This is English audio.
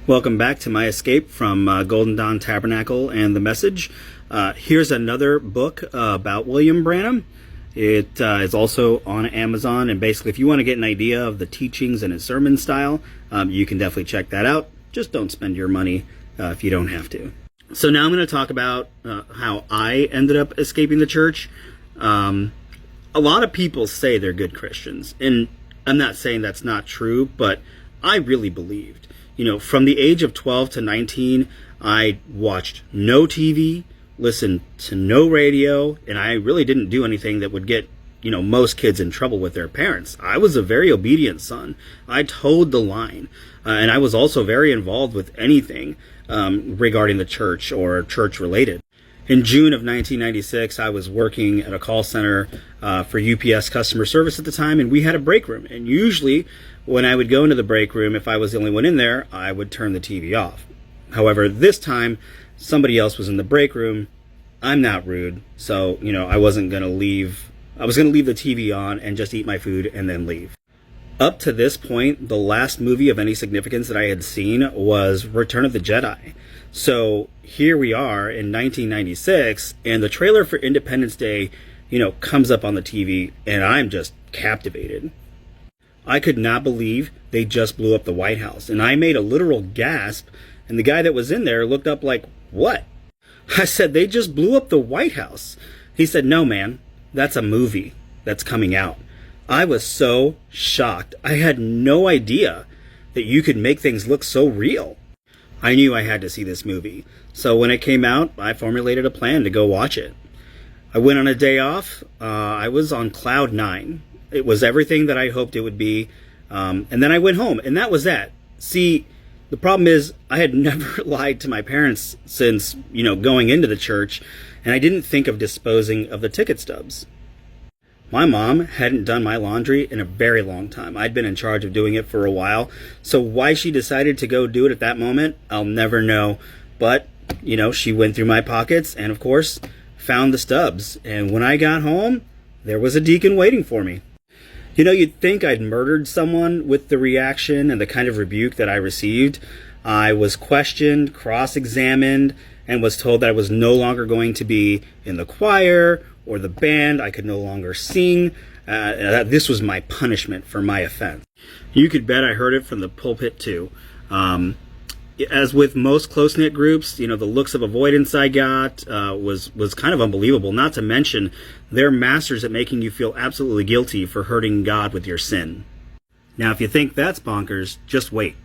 Welcome back to my escape from Golden Dawn Tabernacle and the Message. Here's another book about William Branham. It is also on Amazon, and basically if you want to get an idea of the teachings and his sermon style, you can definitely check that out. Just don't spend your money if you don't have to. So now I'm going to talk about how I ended up escaping the church. A lot of people say they're good Christians, and I'm not saying that's not true, but I really believed. You know, from the age of 12 to 19, I watched no TV, listened to no radio, and I really didn't do anything that would get, most kids in trouble with their parents. I was a very obedient son. I towed the line, and I was also very involved with anything regarding the church or church-related. In June of 1996, I was working at a call center for UPS customer service at the time, and we had a break room. And usually, when I would go into the break room, if I was the only one in there, I would turn the TV off. However, this time, somebody else was in the break room. I'm not rude, so, I wasn't going to leave. I was going to leave the TV on and just eat my food and then leave. Up to this point, the last movie of any significance that I had seen was Return of the Jedi. So here we are in 1996, and the trailer for Independence Day, comes up on the TV, and I'm just captivated. I could not believe they just blew up the White House, and I made a literal gasp, and the guy that was in there looked up like, "What?" I said, "They just blew up the White House." He said, "No, man, that's a movie that's coming out." I was so shocked. I had no idea that you could make things look so real. I knew I had to see this movie, so when it came out, I formulated a plan to go watch it. I went on a day off. I was on cloud 9. It was everything that I hoped it would be, and then I went home, and that was that. See, the problem is I had never lied to my parents since, going into the church, and I didn't think of disposing of the ticket stubs. My mom hadn't done my laundry in a very long time. I'd been in charge of doing it for a while, so why she decided to go do it at that moment, I'll never know. But, she went through my pockets and, of course, found the stubs. And when I got home, there was a deacon waiting for me. You'd think I'd murdered someone with the reaction and the kind of rebuke that I received. I was questioned, cross-examined, and was told that I was no longer going to be in the choir or the band. I could no longer sing. This was my punishment for my offense. You could bet I heard it from the pulpit too. As with most close-knit groups, the looks of avoidance I got was kind of unbelievable, not to mention they're masters at making you feel absolutely guilty for hurting God with your sin. Now, if you think that's bonkers, just wait.